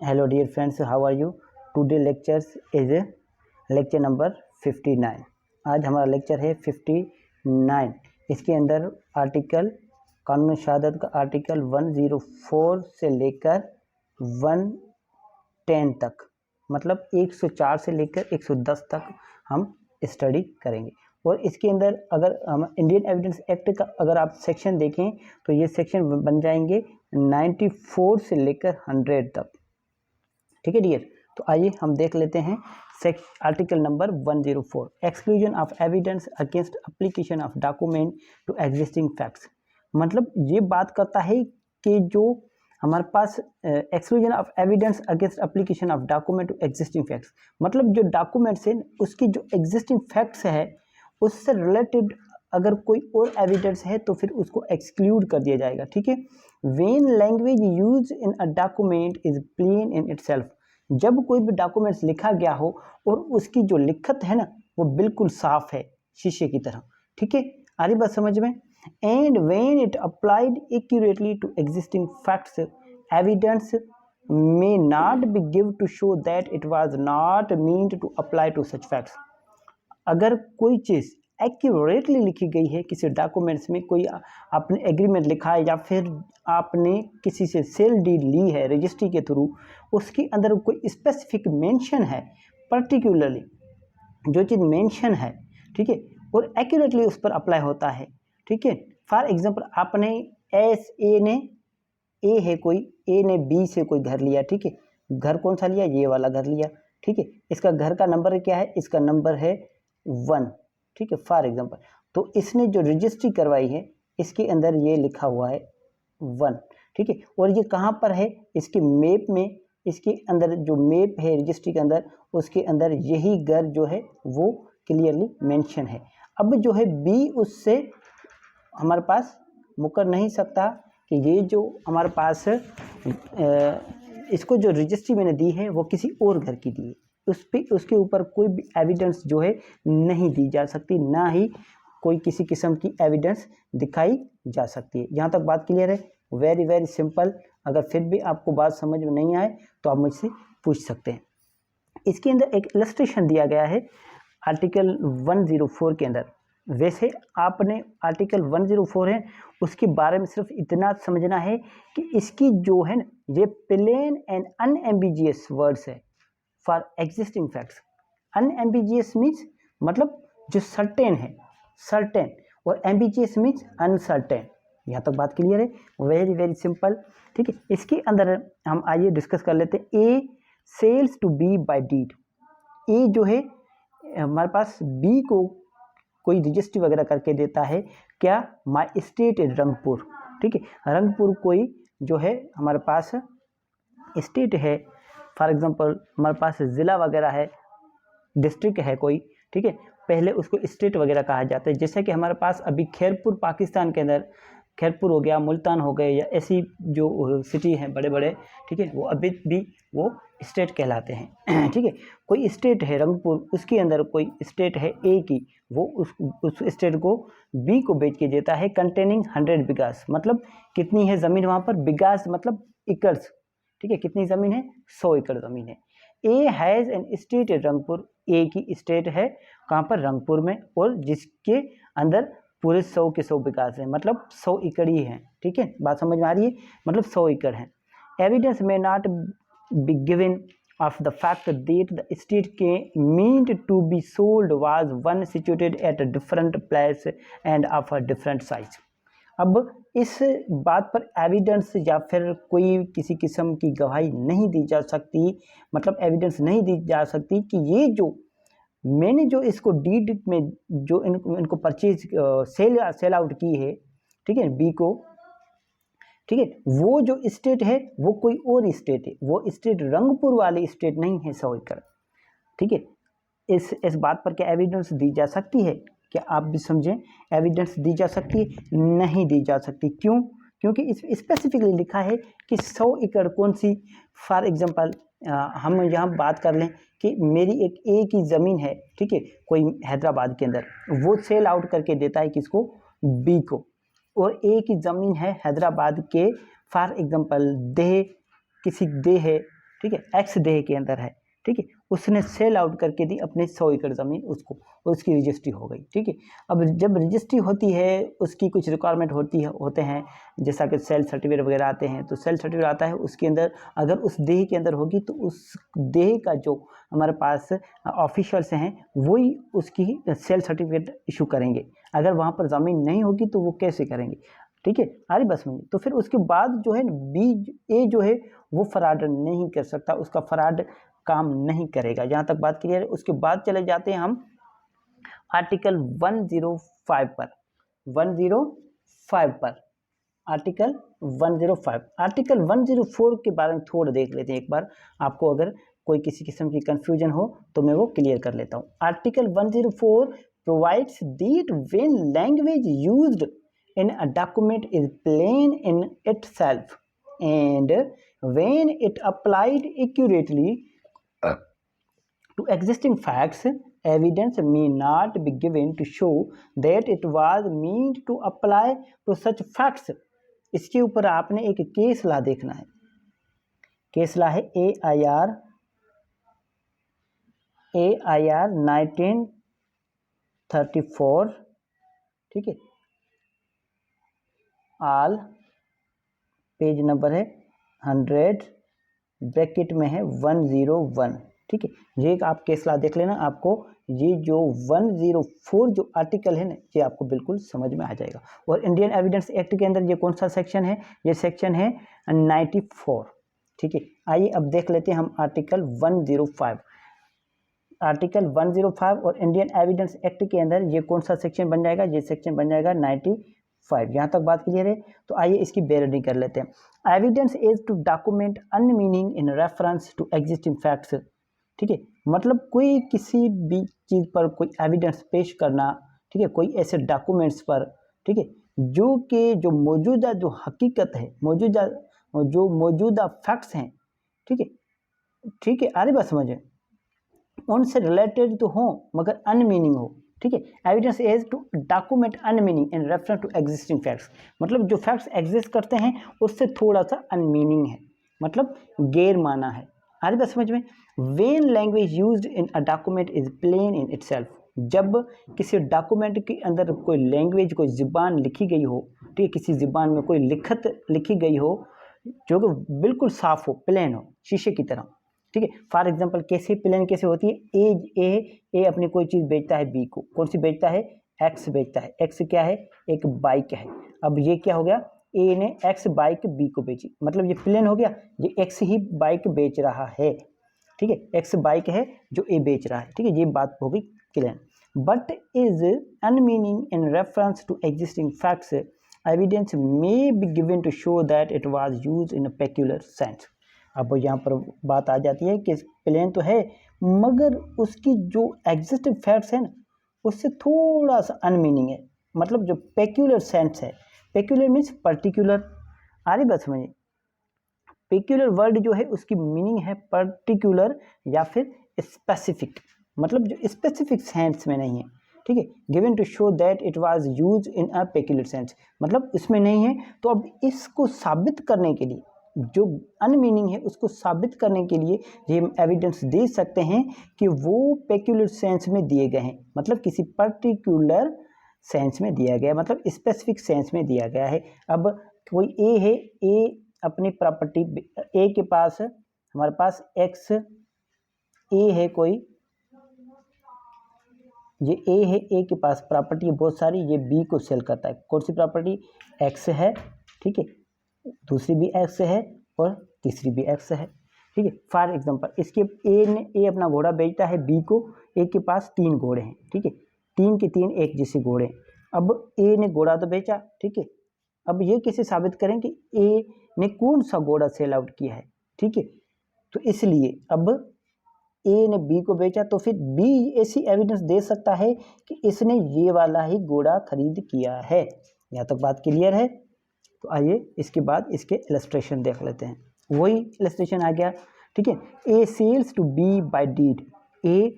Hello dear friends, how are you? Today lectures is lecture number 59। आज हमारा lecture है 59। इसके अंदर आर्टिकल कानून शहादत का आर्टिकल 104 से लेकर 110 तक, मतलब 104 से लेकर 110 तक हम स्टडी करेंगे। और इसके अंदर अगर हम इंडियन एविडेंस एक्ट का अगर आप सेक्शन देखें तो ये सेक्शन बन जाएंगे 94 से लेकर 100 तक। ठीक है डियर, तो आइए हम देख लेते हैं article number 104, exclusion of evidence against application of document to existing facts. मतलब ये बात करता है कि जो हमारे पास exclusion of evidence against application of document to existing facts, मतलब जो डॉक्यूमेंट्स है उसकी जो एग्जिस्टिंग फैक्ट्स है उससे रिलेटेड अगर कोई और एविडेंस है तो फिर उसको एक्सक्लूड कर दिया जाएगा। ठीक है, when language use in a document is plain in itself, जब कोई भी डॉक्यूमेंट्स लिखा गया हो और उसकी जो लिखत है ना वो बिल्कुल साफ है शीशे की तरह। ठीक है, आ रही बात समझ में। And when it applied accurately to existing facts, evidence may not be given to show that it was not meant to apply to such facts। अगर कोई चीज़ एक्यूरेटली लिखी गई है किसी डॉक्यूमेंट्स में, कोई आपने एग्रीमेंट लिखा है या फिर आपने किसी से सेल डीड ली है रजिस्ट्री के थ्रू, उसके अंदर कोई स्पेसिफिक मेंशन है, पर्टिकुलरली जो चीज़ मेंशन है, ठीक है, और एक्यूरेटली उस पर अप्लाई होता है। ठीक है, फॉर एग्जांपल आपने ए है कोई, ए ने बी से कोई घर लिया। ठीक है, घर कौन सा लिया? ये वाला घर लिया। ठीक है, इसका घर का नंबर क्या है? इसका नंबर है 1। ठीक है, फॉर एग्जांपल, तो इसने जो रजिस्ट्री करवाई है इसके अंदर ये लिखा हुआ है 1। ठीक है, और ये कहाँ पर है? इसके मैप में, इसके अंदर जो मैप है रजिस्ट्री के अंदर, उसके अंदर यही घर जो है वो क्लियरली मेंशन है। अब जो है बी उससे हमारे पास मुकर नहीं सकता कि ये जो हमारे पास इसको जो रजिस्ट्री मैंने दी है वो किसी और घर की दी है, उस पर उसके ऊपर कोई भी एविडेंस जो है नहीं दी जा सकती, ना ही कोई किसी किस्म की एविडेंस दिखाई जा सकती है। यहाँ तक बात क्लियर है? Very very simple. अगर फिर भी आपको बात समझ में नहीं आए तो आप मुझसे पूछ सकते हैं। इसके अंदर एक इलस्ट्रेशन दिया गया है आर्टिकल 104 के अंदर। वैसे आपने आर्टिकल 104 है उसके बारे में सिर्फ इतना समझना है कि इसकी जो है ना ये प्लेन एंड अनएम्बिगियस वर्ड्स है for existing facts. Unambiguous means मतलब जो सर्टेन है, सर्टेन, और एम्बिगियस मीन्स अनसर्टेन। यहाँ तक बात क्लियर है? Very very simple. ठीक है, इसके अंदर हम आइए डिस्कस कर लेते हैं। A sells to B by deed. A जो है हमारे पास बी को कोई रजिस्ट्री वगैरह करके देता है। क्या? My state Rangpur. ठीक है, रंगपुर कोई जो है हमारे पास स्टेट है, फॉर एग्जांपल हमारे पास ज़िला वगैरह है, डिस्ट्रिक्ट है कोई। ठीक है, पहले उसको स्टेट वगैरह कहा जाता है। जैसे कि हमारे पास अभी खैरपुर पाकिस्तान के अंदर खैरपुर हो गया, मुल्तान हो गए, या ऐसी जो सिटी हैं बड़े बड़े, ठीक है, वो अभी भी वो स्टेट कहलाते हैं। ठीक है, कोई स्टेट है रंगपुर, उसके अंदर कोई स्टेट है ए की, वो उस स्टेट को बी को बेच के देता है कंटेनिंग 100 बिगास। मतलब कितनी है ज़मीन वहाँ पर? बिगास मतलब एकर्स। ठीक है, कितनी ज़मीन है? 100 एकड़ ज़मीन है। A has an state Rangpur, A की स्टेट है कहाँ पर? रंगपुर में, और जिसके अंदर पूरे 100 के 100 विकास है, मतलब 100 एकड़ ही है। ठीक है, बात समझ में आ रही है? मतलब 100 एकड़ है। एविडेंस में not be given of the fact that the state के meant to be sold was one situated at a different place and of a different size. अब इस बात पर एविडेंस या फिर कोई किसी किस्म की गवाही नहीं दी जा सकती, मतलब एविडेंस नहीं दी जा सकती कि ये जो मैंने जो इसको डीड में जो इनको परचेज सेल आउट की है, ठीक है, बी को, ठीक है, वो जो स्टेट है वो कोई और स्टेट है, वो स्टेट रंगपुर वाली स्टेट नहीं है 100 एकड़। ठीक है, इस बात पर क्या एविडेंस दी जा सकती है? क्या आप भी समझें, एविडेंस दी जा सकती है? नहीं दी जा सकती। क्यों? क्योंकि इस स्पेसिफिकली लिखा है कि 100 एकड़ कौन सी। फॉर एग्जांपल हम यहाँ बात कर लें कि मेरी एक ए की ज़मीन है, ठीक है, कोई हैदराबाद के अंदर, वो सेल आउट करके देता है किसको? बी को। और ए की ज़मीन है हैदराबाद के, फॉर एग्जांपल देह, किसी देह है, ठीक है, एक्स देह के अंदर है, ठीक है, उसने सेल आउट करके दी अपने 100 एकड़ ज़मीन उसको, उसकी रजिस्ट्री हो गई, ठीक है। अब जब रजिस्ट्री होती है उसकी कुछ रिक्वायरमेंट होते हैं, जैसा कि सेल सर्टिफिकेट वगैरह आते हैं, तो सेल सर्टिफिकेट आता है, उसके अंदर अगर उस देह के अंदर होगी तो उस देह का जो हमारे पास ऑफिशियल्स हैं वही उसकी सेल सर्टिफिकेट इशू करेंगे। अगर वहाँ पर ज़मीन नहीं होगी तो वो कैसे करेंगे, ठीक है, आरी बस में। तो फिर उसके बाद जो है बी ए जो है वो फ्रॉड नहीं कर सकता, उसका फ्रॉड काम नहीं करेगा। जहाँ तक बात क्लियर है। उसके बाद चले जाते हैं हम आर्टिकल 105 पर, 105 पर, आर्टिकल 105। आर्टिकल 104 के बारे में थोड़ा देख लेते हैं एक बार, आपको अगर कोई किसी किस्म की कंफ्यूजन हो तो मैं वो क्लियर कर लेता हूँ। Article 104 provides that when language used in a document is plain in itself and when it applied accurately to existing facts, evidence may not be given to show that it was meant to apply to such facts। इसके ऊपर आपने एक case ला देखना है। Case ला है AIR 1934, ठीक है, आल page number है 100, ब्रैकेट में है 101, ठीक है। ये एक आप केस ला देख लेना, आपको ये जो 104 जो आर्टिकल है ना ये आपको बिल्कुल समझ में आ जाएगा। और इंडियन एविडेंस एक्ट के अंदर ये कौन सा सेक्शन है, ये सेक्शन है 94, ठीक है। आइए अब देख लेते हैं हम आर्टिकल 105। आर्टिकल 105 और इंडियन एविडेंस एक्ट के अंदर ये कौन सा सेक्शन बन जाएगा, ये सेक्शन बन जाएगा 95। यहाँ तक बात क्लियर है। तो आइए इसकी बेरडी कर लेते हैं। Evidence is to document unmeaning in reference to existing facts, ठीक है, मतलब कोई किसी भी चीज़ पर कोई एविडेंस पेश करना, ठीक है, कोई ऐसे डॉक्यूमेंट्स पर, ठीक है, जो कि जो मौजूदा जो हकीकत है, मौजूदा फैक्ट्स हैं, ठीक है, ठीक है, आरी बात समझे, उनसे रिलेटेड तो हो मगर अनमीनिंग हो, ठीक है। Evidence is to document unmeaning in reference to existing facts, मतलब जो फैक्ट्स एग्जिस्ट करते हैं उससे थोड़ा सा अनमीनिंग है, मतलब गैर माना है। आ रही बात समझ में। When language used in a document is plain in itself, जब किसी डॉक्यूमेंट के अंदर कोई लैंग्वेज, कोई ज़ुबान लिखी गई हो, ठीक है, किसी ज़ुबान में कोई लिखत लिखी गई हो जो कि बिल्कुल साफ हो, प्लेन हो, शीशे की तरह, ठीक है। फॉर एग्जांपल कैसे प्लेन कैसे होती है, ए अपनी कोई चीज़ बेचता है बी को, कौन सी बेचता है, एक्स बेचता है। एक्स क्या है, एक बाइक है। अब ये क्या हो गया, ए ने एक्स बाइक बी को बेची, मतलब ये प्लेन हो गया, ये एक्स ही बाइक बेच रहा है, ठीक है, एक्स बाइक है जो ए बेच रहा है, ठीक है, ये बात हो गई clear. But is unmeaning in reference to existing facts, evidence may be given to show that it was used in a peculiar sense. अब यहाँ पर बात आ जाती है कि प्लेन तो है मगर उसकी जो एग्जिस्टिंग फैक्ट्स है ना उससे थोड़ा सा अनमीनिंग है, मतलब जो पेक्यूलर सेंस है, पेक्यूलर मीन्स पर्टिकुलर, आ रही बात समझिए। पेक्यूलर वर्ड जो है उसकी मीनिंग है पर्टिकुलर या फिर स्पेसिफिक, मतलब जो स्पेसिफिक सेंस में नहीं है, ठीक है। Given to show that it was used in a peculiar sense, मतलब इसमें नहीं है। तो अब इसको साबित करने के लिए, जो अनमीनिंग है उसको साबित करने के लिए ये हम एविडेंस दे सकते हैं कि वो पेक्यूलर सेंस में दिए गए हैं, मतलब किसी पर्टिकुलर सेंस में दिया गया, मतलब स्पेसिफिक सेंस में दिया गया है। अब कोई ए है, ए अपनी प्रॉपर्टी, ए के पास हमारे पास एक्स ए है, कोई ये ए है, ए के पास प्रॉपर्टी है बहुत सारी, ये बी को सेल करता है। कौन सी प्रॉपर्टी, एक्स है, ठीक है, दूसरी भी एक्स है और तीसरी भी एक्स है, ठीक है। फॉर एग्जांपल इसके ए अपना घोड़ा बेचता है बी को, ए के पास 3 घोड़े हैं, ठीक है, 3 के 3 एक जैसे घोड़े हैं। अब ए ने घोड़ा तो बेचा, ठीक है, अब ये कैसे साबित करें कि ए ने कौन सा घोड़ा सेल आउट किया है, ठीक है। तो इसलिए अब ए ने बी को बेचा तो फिर बी ऐसी एविडेंस दे सकता है कि इसने ये वाला ही घोड़ा खरीद किया है। यहाँ तक बात क्लियर है। तो आइए इसके बाद इसके इलस्ट्रेशन देख लेते हैं। वही इलस्ट्रेशन आ गया, ठीक है। A sells to B by deed, A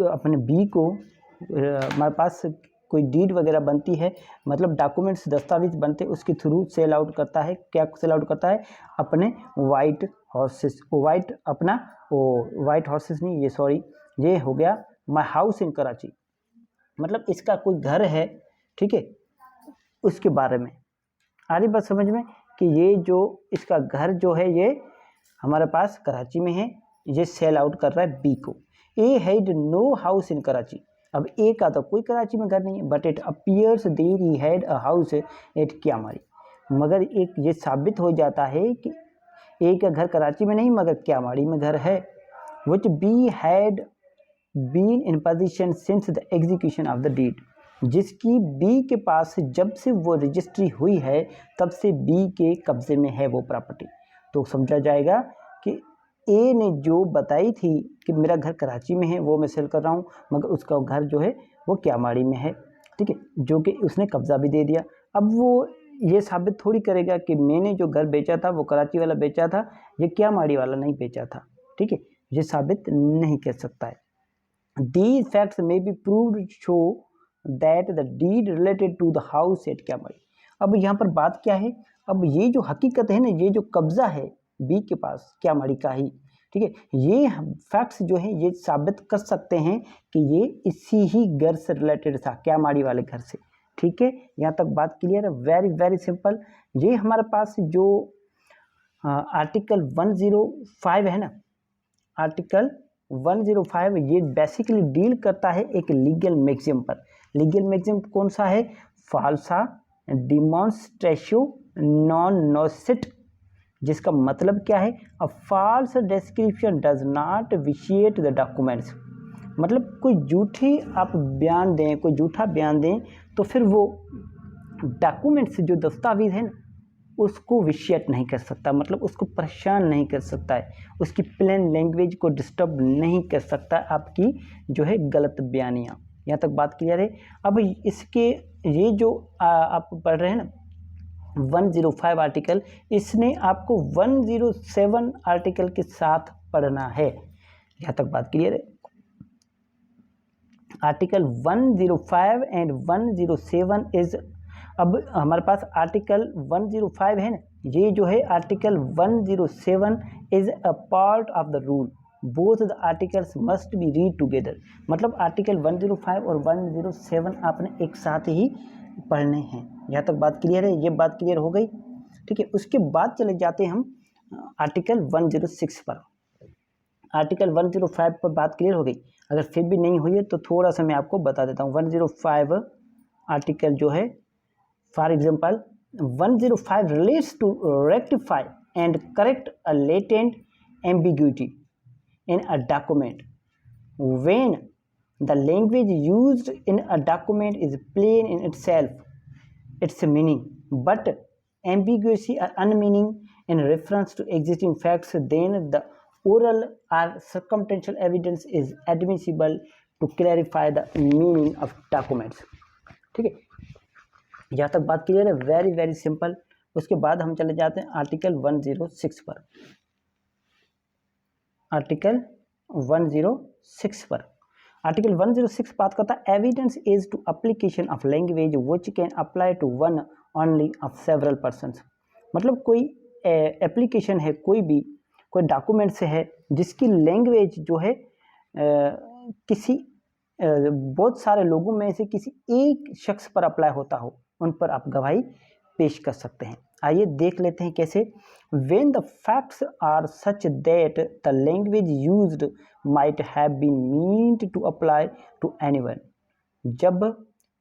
अपने बी को हमारे पास कोई डीड वगैरह बनती है, मतलब डॉक्यूमेंट्स दस्तावेज बनते उसके थ्रू सेल आउट करता है। क्या सेल आउट करता है? अपने वाइट हॉर्सेस, वाइट हॉर्सेस नहीं, ये सॉरी, ये हो गया माई हाउस इन कराची, मतलब इसका कोई घर है, ठीक है, उसके बारे में। आ रही बात समझ में कि ये जो इसका घर जो है ये हमारे पास कराची में है, ये सेल आउट कर रहा है बी को। A had no house in Karachi, अब ए का तो कोई कराची में घर नहीं है, but it appears there he had a house at Keamari, मगर एक ये साबित हो जाता है कि ए का घर कराची में नहीं मगर क्यामारी में घर है। Which B had been in position since the execution of the deed, जिसकी बी के पास जब से वो रजिस्ट्री हुई है तब से बी के कब्जे में है वो प्रॉपर्टी। तो समझा जाएगा कि ए ने जो बताई थी कि मेरा घर कराची में है वो मैं सेल कर रहा हूँ, मगर उसका घर जो है वो क्यामाड़ी में है, ठीक है, जो कि उसने कब्जा भी दे दिया। अब वो ये साबित थोड़ी करेगा कि मैंने जो घर बेचा था वो कराची वाला बेचा था, ये क्यामाड़ी वाला नहीं बेचा था, ठीक है, ये साबित नहीं कर सकता है। These facts may be proved to show that the deed related to the house at क्यामाड़ी। अब यहाँ पर बात क्या है? अब ये जो हकीकत है ना, ये जो कब्जा है बी के पास क्यामाड़ी का ही, ठीक है, ये फैक्ट्स जो है ये साबित कर सकते हैं कि ये इसी ही घर से रिलेटेड था, क्यामाड़ी वाले घर से, ठीक है। यहाँ तक बात क्लियर है? Very very simple. ये हमारे पास जो आर्टिकल 105 है ना, आर्टिकल 105 ये बेसिकली डील करता है एक लीगल मैक्सिम पर। लीगल मैक्सिम कौन सा है? फाल्सा डिमॉन्स्ट्रेटिव नॉन नोसिट, जिसका मतलब क्या है? A false description does not vitiate the documents, मतलब कोई झूठी आप बयान दें, कोई झूठा बयान दें तो फिर वो डॉक्यूमेंट्स जो दस्तावेज है ना उसको विशिएट नहीं कर सकता, मतलब उसको परेशान नहीं कर सकता है, उसकी प्लेन लैंग्वेज को डिस्टर्ब नहीं कर सकता आपकी जो है गलत बयानियाँ। यहाँ तक बात क्लियर है? अब इसके ये जो आप पढ़ रहे हैं ना 105 आर्टिकल, इसने आपको 107 आर्टिकल के साथ पढ़ना है। यहाँ तक बात क्लियर है? आर्टिकल 105 एंड 107 इज, अब हमारे पास आर्टिकल 105 है ना, ये जो है article 107 is a part of the rule, both the articles must be read together, मतलब आर्टिकल 105 और 107 आपने एक साथ ही पढ़ने हैं। यहाँ तक बात क्लियर है? ये बात क्लियर हो गई, ठीक है। उसके बाद चले जाते हैं हम आर्टिकल 106 पर। आर्टिकल 105 पर बात क्लियर हो गई, अगर फिर भी नहीं हुई है तो थोड़ा सा मैं आपको बता देता हूँ। 105 आर्टिकल जो है, for example 105 relates to rectify and correct a latent ambiguity in a document when the language used in a document is plain in itself, its meaning, but ambiguous or unmeaning in reference to existing facts, then the oral or circumstantial evidence is admissible to clarify the meaning of documents, ठीक है। यहाँ तक बात clear है? Very very simple. उसके बाद हम चले जाते हैं आर्टिकल 106 पर। आर्टिकल 106 पर, आर्टिकल 106 बात करता है evidence is to application of language which can apply to one only of several persons, मतलब कोई एप्लीकेशन है, कोई डॉक्यूमेंट से है जिसकी लैंग्वेज जो है किसी बहुत सारे लोगों में से किसी एक शख्स पर अप्लाई होता हो, उन पर आप गवाही पेश कर सकते हैं। आइए देख लेते हैं कैसे। When the facts are such that the language used might have been meant to apply to anyone, जब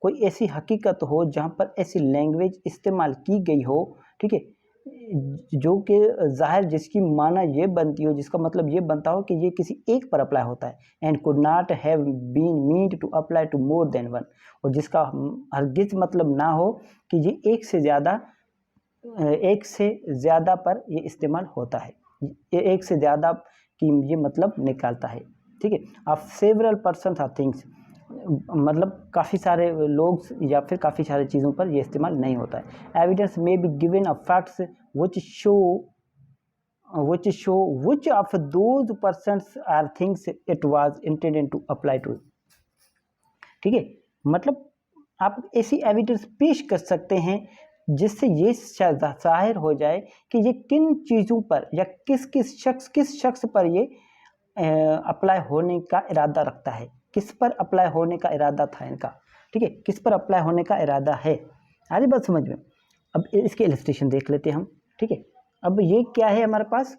कोई ऐसी हकीकत हो जहाँ पर ऐसी लैंग्वेज इस्तेमाल की गई हो, ठीक है, जो कि ज़ाहिर जिसकी माना ये बनती हो, जिसका मतलब ये बनता हो कि ये किसी एक पर अप्लाई होता है, and could not have been meant to apply to more than one, और जिसका हरगिज़ मतलब ना हो कि ये एक से ज़्यादा पर ये इस्तेमाल होता है, ये एक से ज़्यादा की ये मतलब निकालता है, ठीक है। Of several person or things, मतलब काफ़ी सारे लोग या फिर काफ़ी सारी चीज़ों पर ये इस्तेमाल नहीं होता है। एविडेंस में be given of facts which show which of those persons or things it was intended to apply to, ठीक है। मतलब आप ऐसी एविडेंस पेश कर सकते हैं जिससे ये जाहिर हो जाए कि ये किन चीज़ों पर या किस शख्स पर ये अप्लाई होने का इरादा रखता है, किस पर अप्लाई होने का इरादा था इनका, ठीक है, किस पर अप्लाई होने का इरादा है। आ रही बात समझ में। अब इसके इलस्ट्रेशन देख लेते हैं हम, ठीक है। अब ये क्या है हमारे पास,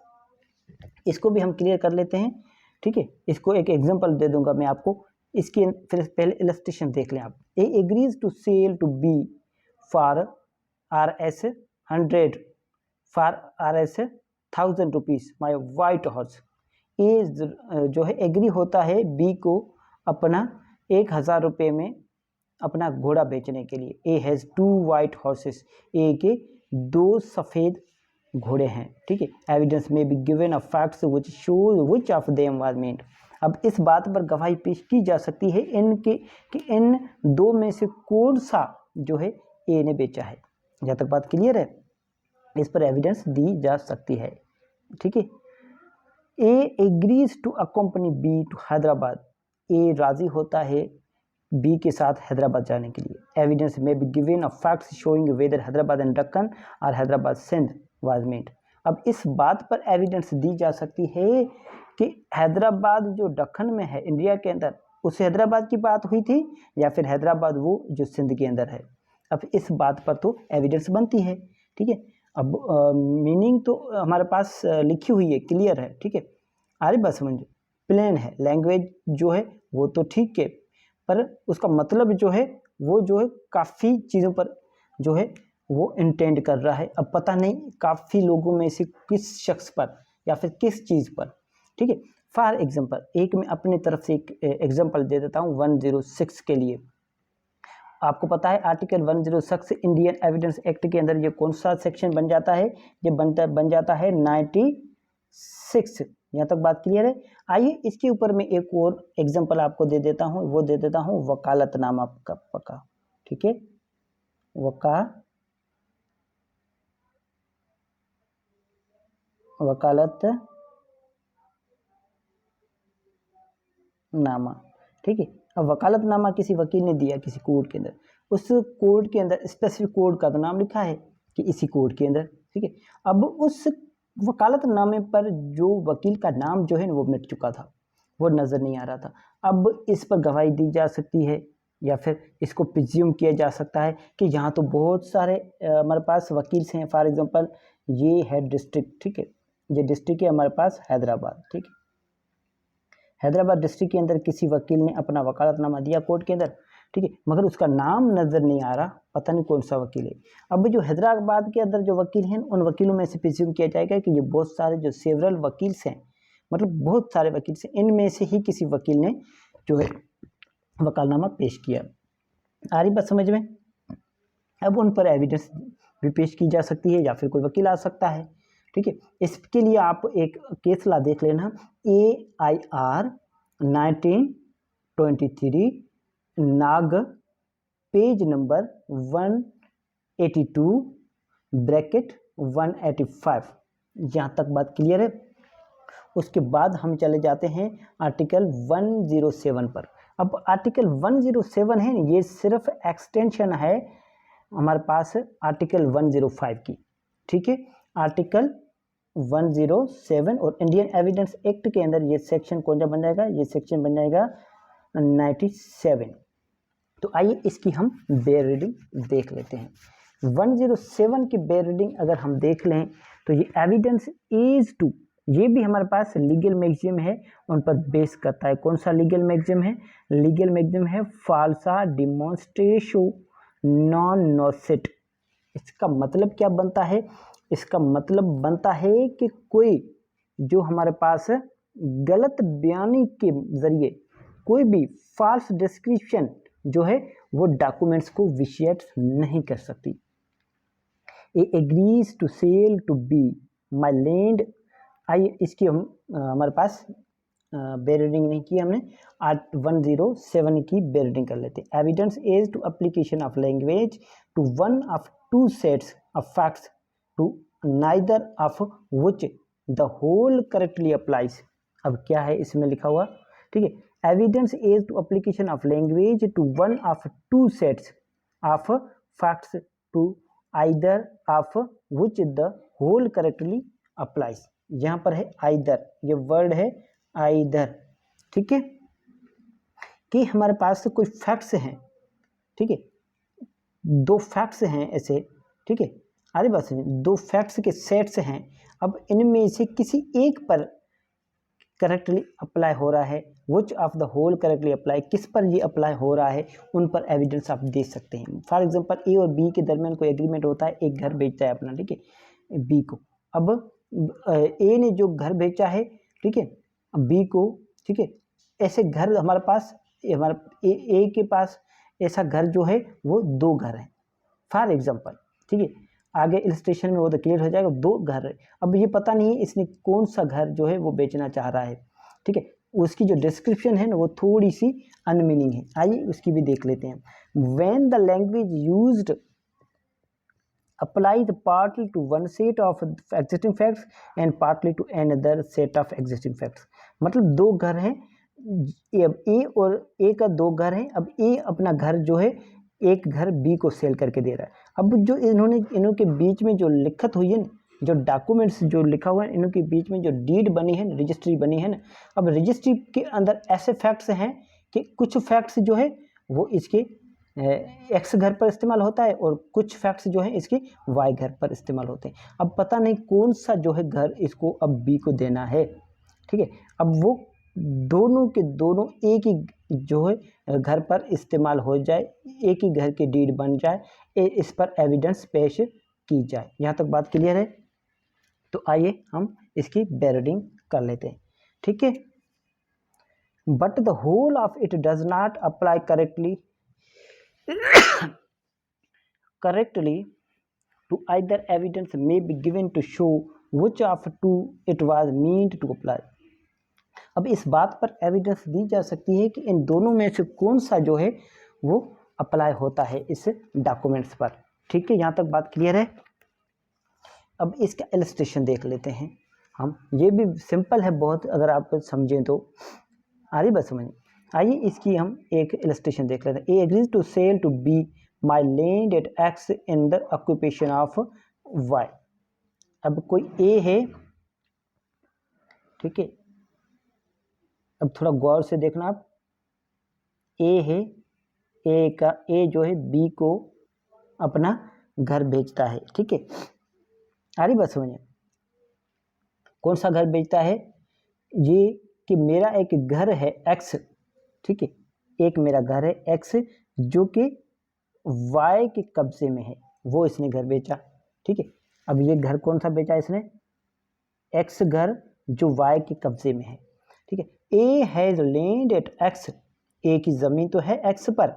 इसको भी हम क्लियर कर लेते हैं, ठीक है। इसको एक एग्जांपल दे दूंगा मैं आपको, इसकी फिर पहले इलस्ट्रेशन देख लें आप। A agrees to sell to B for RS 100 for RS 1000 rupees my white horse. A जो है एग्री होता है बी को अपना 1000 रुपये में अपना घोड़ा बेचने के लिए। ए हैज़ 2 वाइट हॉर्सेस, ए के 2 सफ़ेद घोड़े हैं, ठीक है। एविडेंस में be given a facts which shows which of them was meant. अब इस बात पर गवाही पेश की जा सकती है इनके कि इन 2 में से कौन सा जो है ए ने बेचा है। जहाँ तक बात क्लियर है, इस पर एविडेंस दी जा सकती है, ठीक है। A agrees to accompany B to Hyderabad, A राजी होता है बी के साथ हैदराबाद जाने के लिए। एविडेंस में be given a facts showing whether Hyderabad and Deccan और हैदराबाद सिंध वाज मेड। अब इस बात पर एविडेंस दी जा सकती है कि हैदराबाद जो दक्कन में है इंडिया के अंदर, उस हैदराबाद की बात हुई थी या फिर हैदराबाद वो जो सिंध के अंदर है। अब इस बात पर तो एविडेंस बनती है, ठीक है। अब मीनिंग तो हमारे पास लिखी हुई है, क्लियर है, ठीक है। आ रही बात समझ, प्लेन है, लैंग्वेज जो है वो तो ठीक है, पर उसका मतलब जो है वो जो है काफ़ी चीज़ों पर जो है वो इंटेंड कर रहा है। अब पता नहीं काफ़ी लोगों में से किस शख्स पर या फिर किस चीज़ पर, ठीक है। फॉर एग्जांपल एक मैं अपनी तरफ से एक एग्जांपल दे देता हूँ 106 के लिए। आपको पता है आर्टिकल 106 इंडियन एविडेंस एक्ट के अंदर ये कौन सा सेक्शन बन जाता है, ये बन जाता है 96। यहाँ तक बात क्लियर है। आइए इसके ऊपर मैं एक और एग्जांपल आपको दे देता हूँ, वो दे देता हूँ वकालतनामा का पक्का, ठीक है। वकालतनामा, ठीक है। अब वकालतनामा किसी वकील ने दिया किसी कोर्ट के अंदर, उस कोर्ट के अंदर स्पेसिफिक कोर्ट का तो नाम लिखा है कि इसी कोर्ट के अंदर, ठीक है। अब उस वकालतनामे पर जो वकील का नाम जो है वो मिट चुका था, वो नज़र नहीं आ रहा था। अब इस पर गवाही दी जा सकती है या फिर इसको प्रिज्यूम किया जा सकता है कि यहाँ तो बहुत सारे हमारे पास वकील हैं। फॉर एग्जांपल ये है डिस्ट्रिक्ट, ठीक है, ये डिस्ट्रिक्ट है हमारे पास हैदराबाद, ठीक है। हैदराबाद डिस्ट्रिक्ट के अंदर किसी वकील ने अपना वकालतनामा दिया कोर्ट के अंदर, ठीक है, मगर उसका नाम नज़र नहीं आ रहा, पता नहीं कौन सा वकील है। अब जो हैदराबाद के अंदर जो वकील हैं उन वकीलों में से प्रिज्यूम किया जाएगा कि ये बहुत सारे जो सेवरल वकील्स हैं, मतलब बहुत सारे वकील हैं, इनमें से ही किसी वकील ने जो है वकालतनामा पेश किया। आ रही बात समझ में। अब उन पर एविडेंस भी पेश की जा सकती है या फिर कोई वकील आ सकता है, ठीक है। इसके लिए आप एक केस ला देख लेना, AIR 1923 नाग पेज नंबर 182 ब्रैकेट 185। यहाँ तक बात क्लियर है। उसके बाद हम चले जाते हैं आर्टिकल 107 पर। अब आर्टिकल 107 है, ये सिर्फ एक्सटेंशन है हमारे पास आर्टिकल 105 की, ठीक है। आर्टिकल 107 और इंडियन एविडेंस एक्ट के अंदर ये सेक्शन कौन सा बन जाएगा, ये सेक्शन बन जाएगा 97। तो आइए इसकी हम बेयर रीडिंग देख लेते हैं। 107 की बेयर रीडिंग अगर हम देख लें तो ये एविडेंस इज टू, ये भी हमारे पास लीगल मैक्सिम है, उन पर बेस करता है। कौन सा लीगल मैक्सिम है, लीगल मैक्सिम है फाल्सा डिमॉन्स्ट्रेशो नॉन नोसिट। इसका मतलब क्या बनता है, इसका मतलब बनता है कि कोई जो हमारे पास गलत बयानी के जरिए कोई भी फॉल्स डिस्क्रिप्शन जो है वो डॉक्यूमेंट्स को विशिएट नहीं कर सकती। A agrees to sell to B my land. आइए इसकी हम हमारे पास बेयर रीडिंग नहीं की हमने, 107 की बेयर रीडिंग कर लेते हैं। Evidence is to application of language to one of two sets of facts to neither of which the whole correctly applies. अब क्या है इसमें लिखा हुआ, ठीक है। Evidence is to application of language to one of two sets of facts to either of which the whole correctly applies. यहाँ पर है आइदर, ये वर्ड है आइदर, ठीक है, कि हमारे पास कोई फैक्ट्स हैं, ठीक है, दो फैक्ट्स हैं ऐसे, ठीक है, आगे बात सुनिए, दो फैक्ट्स के सेट्स हैं, अब इनमें से किसी एक पर करेक्टली अप्लाई हो रहा है, which of the whole correctly apply, किस पर ये अप्लाई हो रहा है, उन पर एविडेंस आप दे सकते हैं। फॉर एग्जांपल ए और बी के दरमियान कोई एग्रीमेंट होता है, एक घर बेचता है अपना, ठीक है, बी को, अब ए ने जो घर बेचा है, ठीक है, बी को, ठीक है, ऐसे घर हमारे पास, हमारा ए के पास ऐसा घर जो है वो दो घर है फॉर एग्जांपल, ठीक है, आगे इलस्ट्रेशन में वो तो क्लियर हो जाएगा, दो घर है। अब ये पता नहीं है इसने कौन सा घर जो है वो बेचना चाह रहा है, ठीक है, उसकी जो डिस्क्रिप्शन है ना वो थोड़ी सी अनमीनिंग है, आइए उसकी भी देख लेते हैं। When the language used apply the partly to one set of existing facts and partly to another set of existing facts, मतलब दो घर हैं, अब ए और ए का दो घर हैं, अब ए अपना घर जो है एक घर बी को सेल करके दे रहा है। अब जो इनके बीच में जो लिखत हुई है ना, जो डॉक्यूमेंट्स जो लिखा हुआ है, इनके बीच में जो डीड बनी है, रजिस्ट्री बनी है ना, अब रजिस्ट्री के अंदर ऐसे फैक्ट्स हैं कि कुछ फैक्ट्स जो है वो इसके एक्स घर पर इस्तेमाल होता है और कुछ फैक्ट्स जो है इसके वाई घर पर इस्तेमाल होते हैं। अब पता नहीं कौन सा जो है घर इसको अब बी को देना है, ठीक है, अब वो दोनों के दोनों एक ही जो है घर पर इस्तेमाल हो जाए, एक ही घर की डीड बन जाए, इस पर एविडेंस पेश की जाए। यहाँ तक बात क्लियर है? तो आइए हम इसकी बैरोडिंग कर लेते हैं, ठीक है। But the whole of it does not apply correctly to either evidence may be given to show which of two it was meant to apply। अब इस बात पर एविडेंस दी जा सकती है कि इन दोनों में से कौन सा जो है वो अप्लाई होता है इस डॉक्यूमेंट्स पर, ठीक है, यहाँ तक बात क्लियर है। अब इसका इलस्ट्रेशन देख लेते हैं हम, ये भी सिंपल है बहुत, अगर आप समझें तो आ रही बात समझ। आइए इसकी हम एक इलस्ट्रेशन देख लेते हैं। A agrees to sell to B my land at X in the occupation of Y. अब कोई ए है, ठीक है, अब थोड़ा गौर से देखना आप, ए है, ए जो है बी को अपना घर बेचता है, ठीक है, आ रही बात समझ। कौन सा घर बेचता है? ये कि मेरा एक घर है एक्स, ठीक है, एक मेरा घर है एक्स जो कि वाई के कब्जे में है, वो इसने घर बेचा, ठीक है। अब ये घर कौन सा बेचा इसने? एक्स घर जो वाई के कब्जे में है, ठीक है। A has land at X, A की जमीन तो है एक्स पर,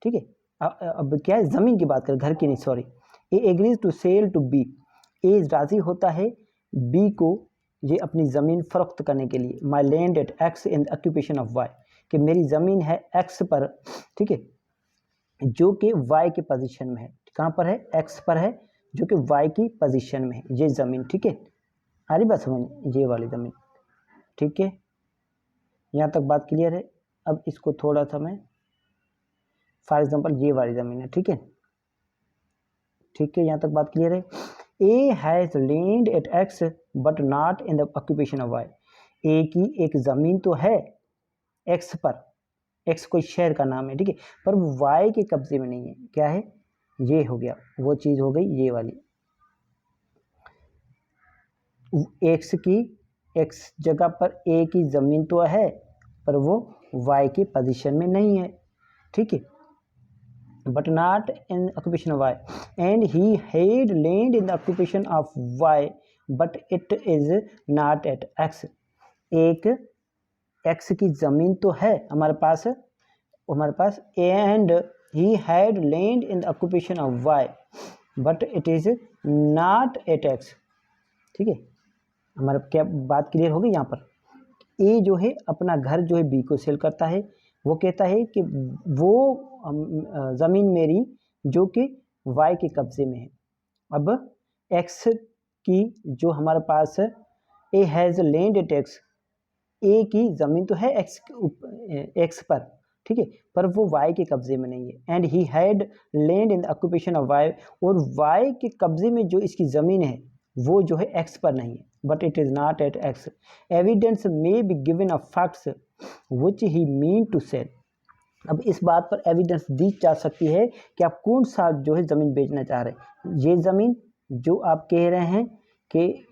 ठीक है, अब क्या है, जमीन की बात करें, घर की नहीं, sorry. A agrees to sell to B, A राजी होता है बी को ये अपनी ज़मीन फ़रोख्त करने के लिए। My land at X in occupation of Y, कि मेरी ज़मीन है एक्स पर, ठीक है, जो कि वाई के पोजीशन में है। कहाँ पर है? एक्स पर है, जो कि वाई की पोजीशन में है ये ज़मीन, ठीक है, आ रही बात समझ, ये वाली ज़मीन, ठीक है, यहाँ तक बात क्लियर है। अब इसको थोड़ा सा मैं, फॉर एग्जांपल ये वाली ज़मीन है, ठीक है, ठीक है, यहाँ तक बात क्लियर है। A has land at X but not in the occupation of Y, A की एक ज़मीन तो है एक्स पर, एक्स कोई शहर का नाम है, ठीक है, पर वो वाई के कब्जे में नहीं है। क्या है? ये हो गया, वो चीज़ हो गई ये वाली, एक्स जगह पर ए की ज़मीन तो है पर वो वाई की पोजीशन में नहीं है, ठीक है, but not in occupation of y, and he had land in the occupation of y but it is not at x। एक x की ज़मीन तो है हमारे पास and he had land in the occupation of y but it is not at x, ठीक है, हमारा क्या बात क्लियर होगी यहाँ पर। ए जो है अपना घर जो है बी को सेल करता है, वो कहता है कि वो ज़मीन मेरी जो कि वाई के कब्जे में है। अब एक्स की जो हमारे पास A has land at X, A की ज़मीन तो है एक्स पर, ठीक है, पर वो वाई के कब्जे में नहीं है। And he had land in the occupation of Y, और वाई के कब्जे में जो इसकी ज़मीन है वो जो है एक्स पर नहीं है, but it is not at X. Evidence may be given of facts which he mean to sell. अब इस बात पर एविडेंस दी जा सकती है कि आप कौन सा जो है ज़मीन बेचना चाह रहे हैं। ये ज़मीन जो आप कह रहे हैं कि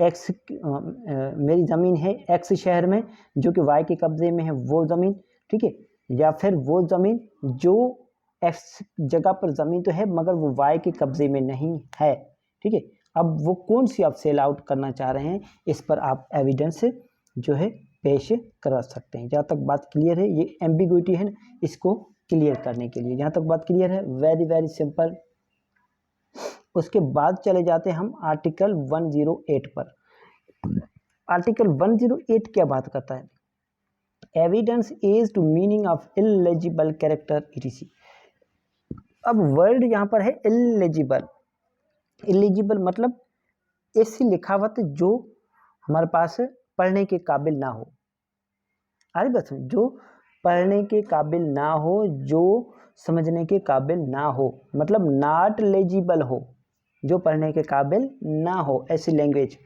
एक्स मेरी ज़मीन है एक्स शहर में जो कि वाई के कब्जे में है वो ज़मीन, ठीक है, या फिर वो ज़मीन जो एक्स जगह पर ज़मीन तो है मगर वो वाई के कब्जे में नहीं है, ठीक है। अब वो कौन सी आप सेल आउट करना चाह रहे हैं, इस पर आप एविडेंस जो है पेश करा सकते हैं। जहाँ तक बात क्लियर है, ये एम्बिग्विटी है ना, इसको क्लियर करने के लिए, जहाँ तक बात क्लियर है, वेरी वेरी सिंपल। उसके बाद चले जाते हैं हम आर्टिकल 108 पर। आर्टिकल 108 क्या बात करता है? Evidence is to meaning of illegible character etc. अब वर्ड यहाँ पर है इलेजिबल। इलिजिबल मतलब ऐसी लिखावट जो हमारे पास पढ़ने के काबिल ना हो। अरे बस जो पढ़ने के काबिल ना हो, जो समझने के काबिल ना हो, मतलब नॉट लेजिबल हो, जो पढ़ने के काबिल ना हो, ऐसी लैंग्वेज,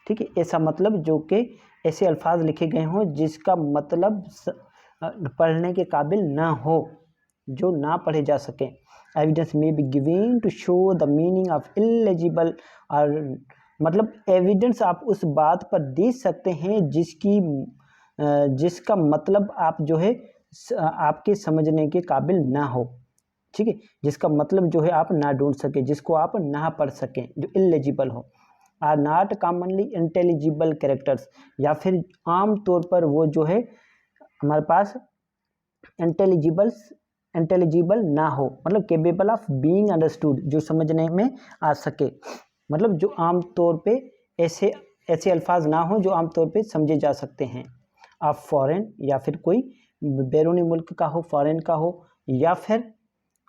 ठीक है। ऐसा मतलब जो कि ऐसे अल्फाज लिखे गए हों जिसका मतलब पढ़ने के काबिल ना हो, जो ना पढ़े जा सकें। एविडेंस में be given to show the meaning of illegible, और मतलब एविडेंस आप उस बात पर दे सकते हैं जिसका मतलब आप जो है आपके समझने के काबिल ना हो, ठीक है, जिसका मतलब जो है आप ना ढूंढ सके, जिसको आप ना पढ़ सकें, जो इलेजिबल हो। Or not commonly intelligible characters, या फिर आम तौर पर वो जो है हमारे पास इंटेलिजिबल ना हो, मतलब केपेबल ऑफ बीइंग अंडरस्टूड, जो समझने में आ सके, मतलब जो आम तौर पे ऐसे अल्फाज ना हो जो आम तौर पे समझे जा सकते हैं। ऑफ फॉरेन, या फिर कोई बैरूनी मुल्क का हो, फॉरेन का हो, या फिर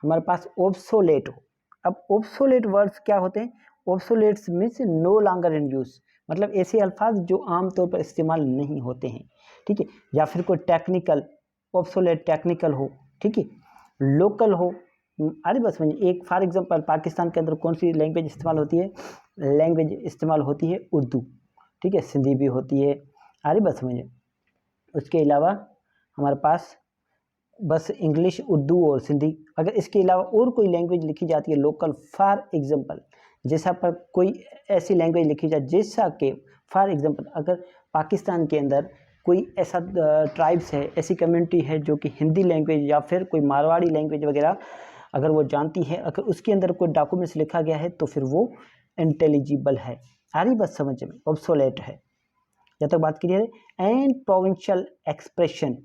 हमारे पास ऑब्सोलेट हो। अब ऑब्सोलेट वर्ड्स क्या होते हैं? Obsoletes means no longer in use, मतलब ऐसे अल्फाज जो आम तौर पर इस्तेमाल नहीं होते हैं, ठीक है। या फिर कोई टेक्निकल, ऑब्सोलेट टेक्निकल हो, ठीक है, लोकल हो। अरे बस समझिए, एक फॉर एग्जांपल पाकिस्तान के अंदर कौन सी लैंग्वेज इस्तेमाल होती है? लैंग्वेज इस्तेमाल होती है उर्दू, ठीक है, सिंधी भी होती है। अरे बस समझिए, उसके अलावा हमारे पास बस इंग्लिश, उर्दू और सिंधी। अगर इसके अलावा और कोई लैंग्वेज लिखी जाती है लोकल, फॉर एग्जांपल जैसा पर कोई ऐसी लैंग्वेज लिखी जाए जैसा कि फॉर एग्जांपल अगर पाकिस्तान के अंदर कोई ऐसा ट्राइब्स है, ऐसी कम्युनिटी है जो कि हिंदी लैंग्वेज या फिर कोई मारवाड़ी लैंग्वेज वगैरह अगर वो जानती है, अगर उसके अंदर कोई डॉक्यूमेंट्स लिखा गया है तो फिर वो इंटेलिजिबल है। आ रही बात समझ में? ऑब्सोलेट है। जब तक बात क्लियर है। एंड प्रोविंशियल एक्सप्रेशन,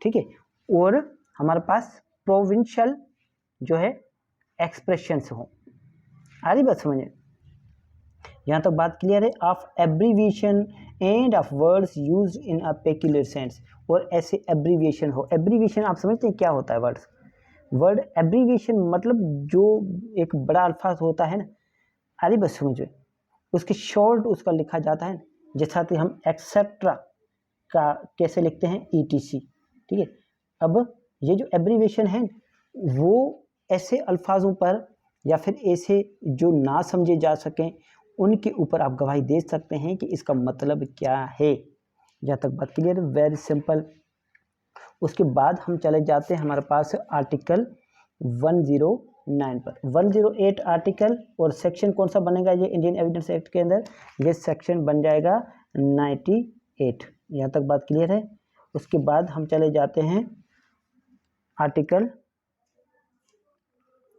ठीक है, और हमारे पास प्रोविंशियल जो है एक्सप्रेशंस हो। आ रही बात समझ में? यहाँ तक बात क्लियर है। Of abbreviation end of words used in a peculiar sense, और ऐसे एब्रीविएशन हो। एब्रीविएशन आप समझते हैं क्या होता है? वर्ड एब्रीविएशन मतलब जो एक बड़ा अल्फाज होता है ना, अरे बस समझो, उसके शॉर्ट उसका लिखा जाता है, जैसा कि हम एक्सेट्रा का कैसे लिखते हैं, ETC, ठीक है। अब ये जो एब्रीविएशन है वो ऐसे अल्फाजों पर या फिर ऐसे जो ना समझे जा सकें उनके ऊपर आप गवाही दे सकते हैं कि इसका मतलब क्या है। जहाँ तक बात क्लियर है, वेरी सिंपल। उसके बाद हम चले जाते हैं हमारे पास आर्टिकल 109 पर। 108 आर्टिकल और सेक्शन कौन सा बनेगा ये इंडियन एविडेंस एक्ट के अंदर? ये सेक्शन बन जाएगा 98। यहाँ तक बात क्लियर है। उसके बाद हम चले जाते हैं आर्टिकल,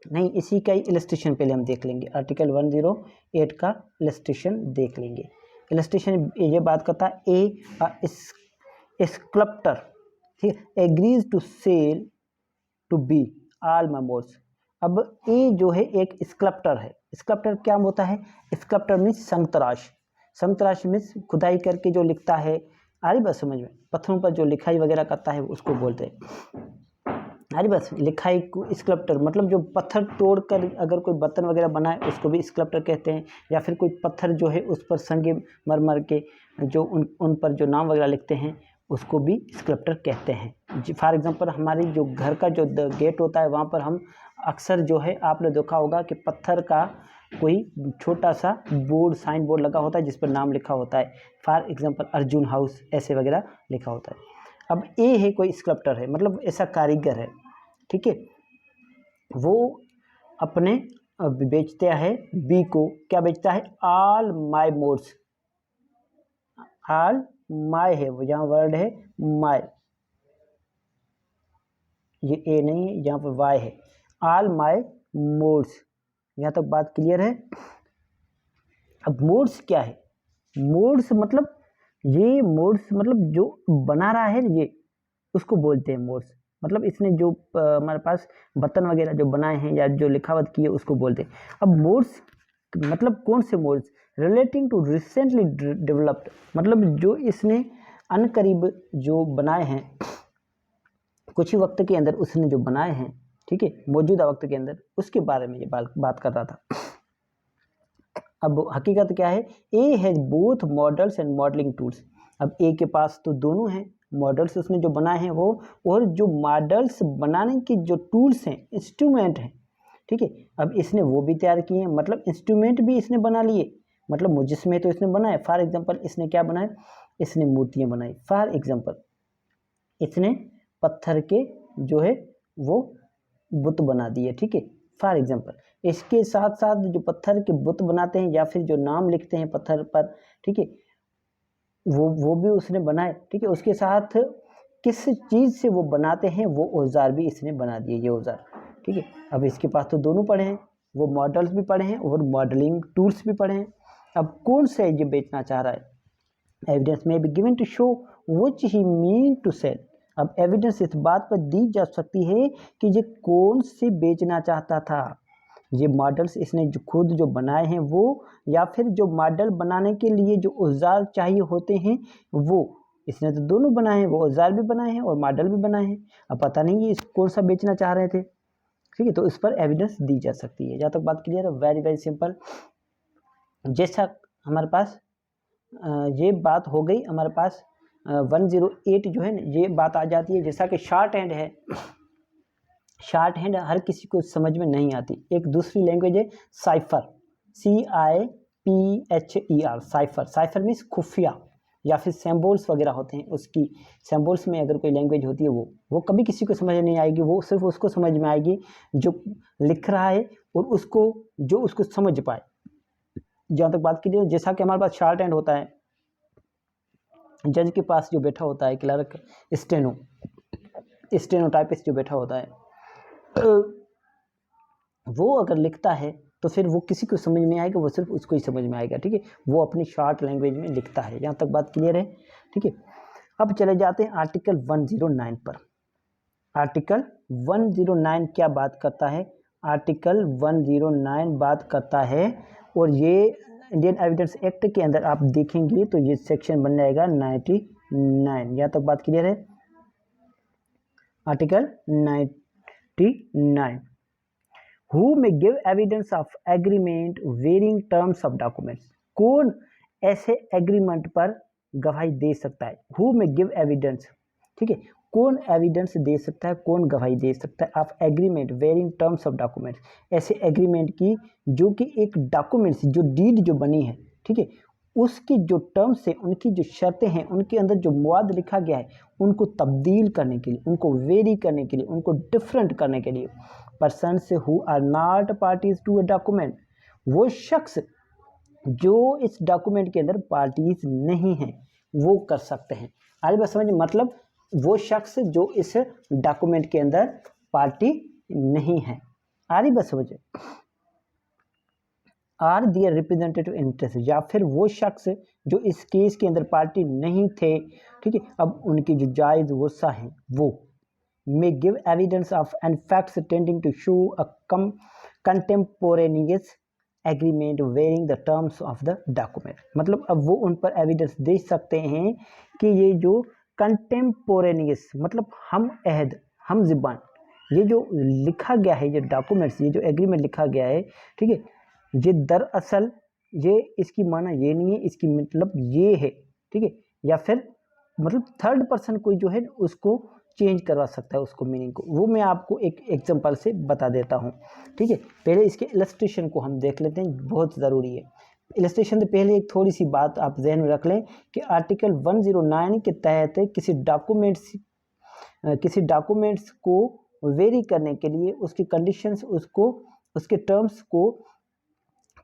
नहीं इसी का ही इलस्ट्रेशन पहले हम देख लेंगे। आर्टिकल 108 का इलस्ट्रेशन देख लेंगे। इलस्ट्रेशन ये बात करता है ए स्कल्प्टर, ठीक है, agrees to sell to B all my mods. अब ए जो है एक स्कल्प्टर है। स्कल्प्टर क्या होता है? स्कल्प्टर मीन्स संगतराश। संगतराश मीन्स खुदाई करके जो लिखता है, आ रही बात समझ में? पत्थरों पर जो लिखाई वगैरह करता है उसको बोलते हैं। अरे बस लिखाई को स्कल्प्टर मतलब जो पत्थर तोड़ कर अगर कोई बर्तन वगैरह बनाए उसको भी स्कल्प्टर कहते हैं। या फिर कोई पत्थर जो है उस पर संगे मर के जो उन पर जो नाम वगैरह लिखते हैं उसको भी स्कल्पटर कहते हैं। फॉर एग्जांपल हमारी जो घर का जो गेट होता है वहाँ पर हम अक्सर जो है आपने देखा होगा कि पत्थर का कोई छोटा सा बोर्ड, साइन बोर्ड लगा होता है जिस पर नाम लिखा होता है, फॉर एग्जांपल अर्जुन हाउस ऐसे वगैरह लिखा होता है। अब ए है कोई स्कल्पटर है, मतलब ऐसा कारीगर है, ठीक है, वो अपने बेचता है बी को, क्या बेचता है, all my modes, all my है वो, यहाँ वर्ड है माय, ये ए नहीं है, यहाँ पर वाई है, ऑल माय मोड्स। यहाँ तक बात क्लियर है। अब मोड्स क्या है, मोड्स मतलब ये मोड्स मतलब जो बना रहा है ये, उसको बोलते हैं मोड्स। मतलब इसने जो हमारे पास बटन वगैरह जो बनाए हैं या जो लिखावट की है उसको बोलते हैं। अब मोड्स मतलब कौन से mods, relating to recently developed, मतलब जो इसने अनकरीब जो बनाए हैं, कुछ ही वक्त के अंदर उसने जो बनाए हैं, ठीक है, मौजूदा वक्त के अंदर, उसके बारे में ये बात कर रहा था। अब हकीकत क्या है, A has both models and modelling tools. अब ए के पास तो दोनों हैं, मॉडल्स उसने जो बनाए हैं वो, और जो मॉडल्स बनाने के जो टूल्स हैं, इंस्ट्रूमेंट हैं, ठीक है, अब इसने वो भी तैयार किए हैं, मतलब इंस्ट्रूमेंट भी इसने बना लिए, मतलब मुजस्मे तो इसने बनाए। फॉर एग्जांपल इसने क्या बनाए, इसने मूर्तियाँ बनाई। फॉर एग्जांपल इसने पत्थर के जो है वो बुत बना दिए, ठीक है, फॉर एग्जांपल। इसके साथ साथ जो पत्थर के बुत बनाते हैं या फिर जो नाम लिखते हैं पत्थर पर, ठीक है, वो भी उसने बनाए, ठीक है। उसके साथ किस चीज़ से वो बनाते हैं वो औजार भी इसने बना दिए, ये औजार, ठीक है। अब इसके पास तो दोनों पढ़े हैं, वो मॉडल्स भी पढ़े हैं और मॉडलिंग टूल्स भी पढ़े हैं। अब कौन से ये बेचना चाह रहा है, एविडेंस में be given to show which he mean to sell. अब एविडेंस इस बात पर दी जा सकती है कि ये कौन से बेचना चाहता था, ये मॉडल्स इसने जो खुद जो बनाए हैं वो, या फिर जो मॉडल बनाने के लिए जो औजार चाहिए होते हैं वो, इसने तो दोनों बनाए हैं, वो औजार भी बनाए हैं और मॉडल भी बनाए हैं। अब पता नहीं ये कौन सा बेचना चाह रहे थे, ठीक है, तो इस पर एविडेंस दी जा सकती है। जहाँ तक बात क्लियर है, वेरी वेरी सिंपल। जैसा हमारे पास ये बात हो गई, हमारे पास 108 जो है ना, ये बात आ जाती है, जैसा कि शॉर्ट हैंड है, शॉर्ट हैंड हर किसी को समझ में नहीं आती। एक दूसरी लैंग्वेज है cipher, CIPHER, cipher. Cipher means खुफिया, या फिर सिंबल्स वगैरह होते हैं, उसकी सिंबल्स में अगर कोई लैंग्वेज होती है वो कभी किसी को समझ नहीं आएगी, वो सिर्फ उसको समझ में आएगी जो लिख रहा है और जो उसको समझ पाए। जहाँ तक बात कीजिए, जैसा कि हमारे पास शॉर्ट हैंड होता है, जज के पास जो बैठा होता है क्लर्क, स्टेनोटाइपिस्ट जो बैठा होता है, वो अगर लिखता है तो फिर वो किसी को समझ में आएगा, वो सिर्फ उसको ही समझ में आएगा, ठीक है, वो अपनी शॉर्ट लैंग्वेज में लिखता है। यहाँ तक बात क्लियर है, ठीक है। अब चले जाते हैं आर्टिकल 109 पर। आर्टिकल 109 क्या बात करता है, आर्टिकल 109 बात करता है, और ये इंडियन एविडेंस एक्ट के अंदर आप देखेंगे तो ये सेक्शन बन जाएगा 99। यहाँ तक बात क्लियर है, article 99। Who may give evidence of agreement varying terms of documents? कौन ऐसे एग्रीमेंट पर गवाही दे सकता है, Who may give evidence, ठीक है, कौन एविडेंस दे सकता है, कौन गवाही दे सकता है of agreement varying terms of documents, ऐसे एग्रीमेंट की जो कि एक डॉक्यूमेंट्स जो डीड जो बनी है, ठीक है, उसकी जो टर्म्स है, उनकी जो शर्तें हैं, उनके अंदर जो मवाद लिखा गया है, उनको तब्दील करने के लिए, उनको वेरी करने के लिए, उनको डिफरेंट करने के लिए, persons who are not parties to a document, वो शख्स जो इस डॉक्यूमेंट के अंदर पार्टीज नहीं हैं वो कर सकते हैं। आगे बात समझिए, मतलब वो शख्स जो इस डॉक्यूमेंट के अंदर पार्टी नहीं है, आगे बात समझिए, आर दियर रिप्रेजेंटेटिव इंटरेस्ट, या फिर वो शख्स जो इस केस के अंदर पार्टी नहीं थे, ठीक है, अब उनकी जो जायज़ वसा है वो may give evidence of and facts tending to show a contemporaneous agreement varying the terms of the document। मतलब अब वो उन पर एविडेंस दे सकते हैं कि ये जो कंटेम्पोरेनियस मतलब हम अहद, हम ज़बान, ये जो लिखा गया है, ये डॉक्यूमेंट्स, ये जो एग्रीमेंट लिखा गया है, ठीक है, ये दरअसल ये इसकी माना ये नहीं है, इसकी मतलब ये है, ठीक है, या फिर मतलब थर्ड पर्सन कोई जो है उसको चेंज करवा सकता है उसको मीनिंग को, वो मैं आपको एक एग्जांपल से बता देता हूँ। ठीक है, पहले इसके इलस्ट्रेशन को हम देख लेते हैं, बहुत ज़रूरी है। इलस्ट्रेशन से पहले एक थोड़ी सी बात आप जहन में रख लें कि आर्टिकल 109 के तहत किसी डॉक्यूमेंट्स को वेरी करने के लिए उसकी कंडीशंस, उसके टर्म्स को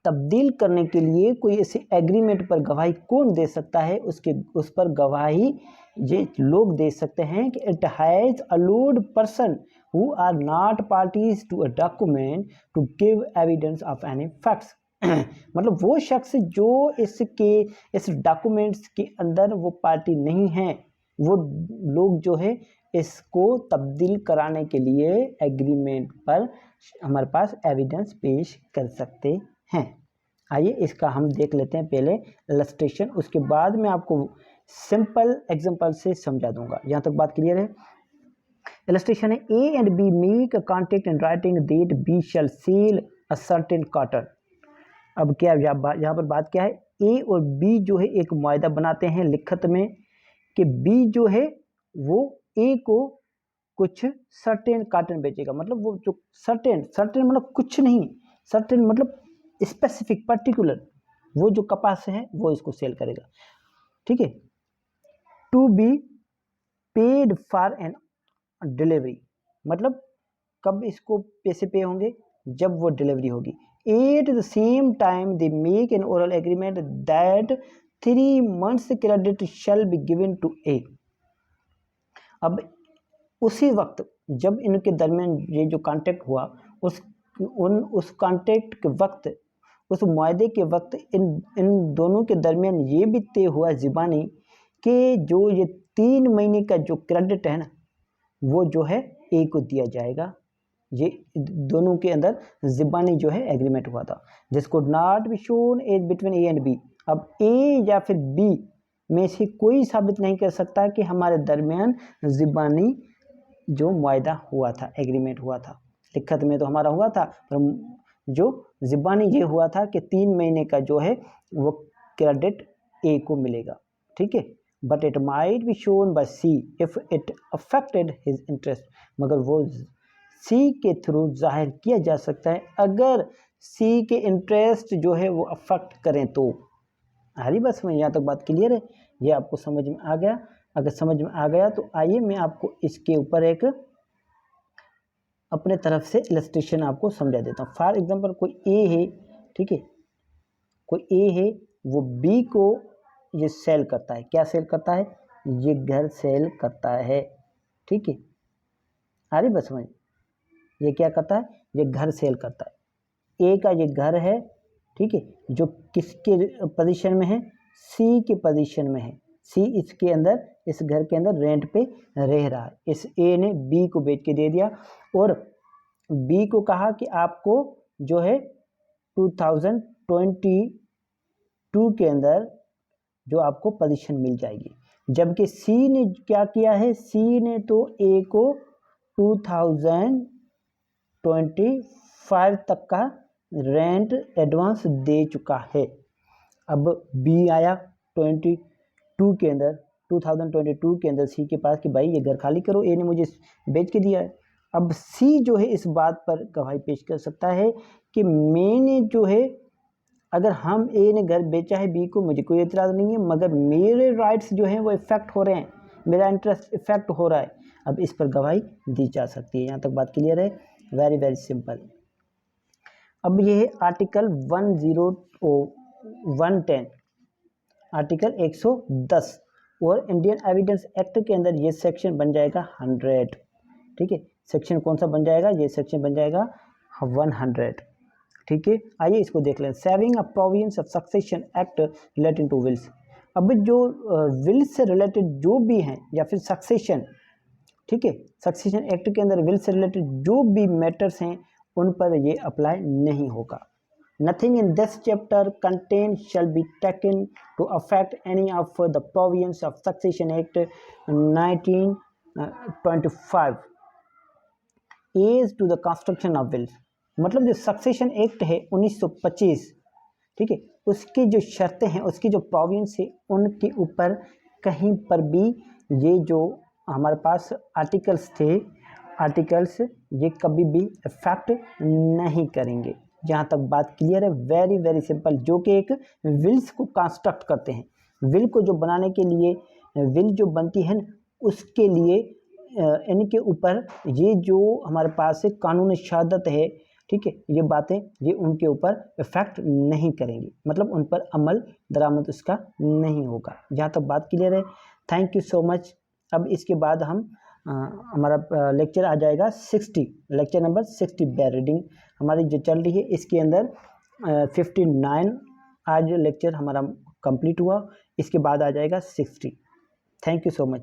तब्दील करने के लिए कोई ऐसे एग्रीमेंट पर गवाही कौन दे सकता है, उस पर गवाही ये लोग दे सकते हैं कि it has allowed person who are not parties to a document to give evidence of any facts. मतलब वो शख्स जो इस डॉक्यूमेंट्स के अंदर वो पार्टी नहीं है, वो लोग जो है इसको तब्दील कराने के लिए एग्रीमेंट पर हमारे पास एविडेंस पेश कर सकते हैं। आइए इसका हम देख लेते हैं पहले इलस्ट्रेशन, उसके बाद मैं आपको सिंपल एग्जांपल से समझा दूंगा। यहाँ तक बात क्लियर है? इलस्ट्रेशन है, A and B make a contract in writing that B shall sell A certain cotton. अब क्या यहाँ पर बात क्या है, ए और बी जो है एक मुआहदा बनाते हैं लिखत में कि बी जो है वो ए को कुछ सर्टेन कॉटन बेचेगा। मतलब वो जो सर्टेन मतलब कुछ नहीं, सर्टेन मतलब स्पेसिफिक पर्टिकुलर, वो जो कपास है वो इसको सेल करेगा। ठीक है, to be paid for on delivery, मतलब कब इसको पैसे पे होंगे, जब वो डिलीवरी होगी। At the same time they make an oral agreement that 3 months credit shall be given to A. अब उसी वक्त जब इनके दरमियान ये जो कॉन्ट्रैक्ट हुआ, उस कॉन्ट्रैक्ट के वक्त, उस मुआहदे के वक्त इन दोनों के दरमियान ये भी तय हुआ ज़िबानी कि जो ये 3 महीने का जो क्रेडिट है ना, वो जो है ए को दिया जाएगा। ये दोनों के अंदर ज़िबानी जो है एग्रीमेंट हुआ था, this could not be shown as between A and B. अब ए या फिर बी में से कोई साबित नहीं कर सकता कि हमारे दरमियान ज़िबानी जो मुआहदा हुआ था, एग्रीमेंट हुआ था। लिखत में तो हमारा हुआ था, पर जो ज़िबानी ये हुआ था कि 3 महीने का जो है वो क्रेडिट ए को मिलेगा। ठीक है, but it might be shown by see if it affected his interest, मगर वो सी के थ्रू जाहिर किया जा सकता है अगर सी के इंटरेस्ट जो है वो अफेक्ट करें तो। हरी बस में यहाँ तक बात क्लियर है? ये आपको समझ में आ गया? अगर समझ में आ गया तो आइए मैं आपको इसके ऊपर एक अपने तरफ से इलस्ट्रेशन आपको समझा देता हूँ। फॉर एग्जांपल कोई ए है, ठीक है, कोई ए है, वो बी को ये सेल करता है। क्या सेल करता है? ये घर सेल करता है। ठीक है, आ रही बस समझ? ये क्या करता है? ये घर सेल करता है। ए का ये घर है, ठीक है, जो किसके पोजीशन में है? सी के पोजीशन में है। सी इसके अंदर, इस घर के अंदर रेंट पे रह रहा है। इस ए ने बी को बेच के दे दिया और बी को कहा कि आपको जो है 2022 के अंदर जो आपको पोजीशन मिल जाएगी। जबकि सी ने क्या किया है? सी ने तो ए को 2025 तक का रेंट एडवांस दे चुका है। अब बी आया 2022 के अंदर सी के पास कि भाई ये घर खाली करो, ए ने मुझे बेच के दिया है। अब सी जो है इस बात पर गवाही पेश कर सकता है कि मैंने जो है, अगर हम ए ने घर बेचा है बी को, मुझे कोई एतराज़ नहीं है, मगर मेरे राइट्स जो हैं वो इफेक्ट हो रहे हैं, मेरा इंटरेस्ट इफेक्ट हो रहा है। अब इस पर गवाही दी जा सकती है। यहाँ तक बात क्लियर है? Very very simple. अब ये है आर्टिकल 110, आर्टिकल 110 और इंडियन एविडेंस एक्ट के अंदर ये सेक्शन बन जाएगा 100। ठीक है, सेक्शन कौन सा बन जाएगा? ये सेक्शन बन जाएगा 100। ठीक है, आइए इसको देख लें। Saving a provisions of Succession Act relating to wills. अब जो विल्स से रिलेटेड जो भी हैं या फिर सक्सेशन, ठीक है, सक्सेशन एक्ट के अंदर विल से रिलेटेड जो भी मैटर्स हैं उन पर ये अप्लाई नहीं होगा। Nothing in this chapter contain shall be taken to affect any of the provisions of Succession Act 1925 as to the construction of wills. मतलब जो सक्सेशन एक्ट है 1925, ठीक है, उसकी जो शर्तें हैं, उसकी जो प्रोविजंस है, उनके ऊपर कहीं पर भी ये जो हमारे पास आर्टिकल्स थे, आर्टिकल्स ये कभी भी इफेक्ट नहीं करेंगे। जहाँ तक बात क्लियर है, वेरी वेरी सिंपल, जो कि एक विल्स को कंस्ट्रक्ट करते हैं। विल को जो बनाने के लिए, विल जो बनती है उसके लिए इनके ऊपर ये जो हमारे पास कानून शहादत है, ठीक है, ये बातें ये उनके ऊपर इफेक्ट नहीं करेंगी, मतलब उन पर अमल दरामद उसका नहीं होगा। जहाँ तक बात क्लियर है, थैंक यू सो मच। अब इसके बाद हम हमारा लेक्चर आ जाएगा 60, लेक्चर नंबर 60 बेयर रीडिंग हमारी जो चल रही है, इसके अंदर 59 आज लेक्चर हमारा कंप्लीट हुआ, इसके बाद आ जाएगा 60। Thank you so much.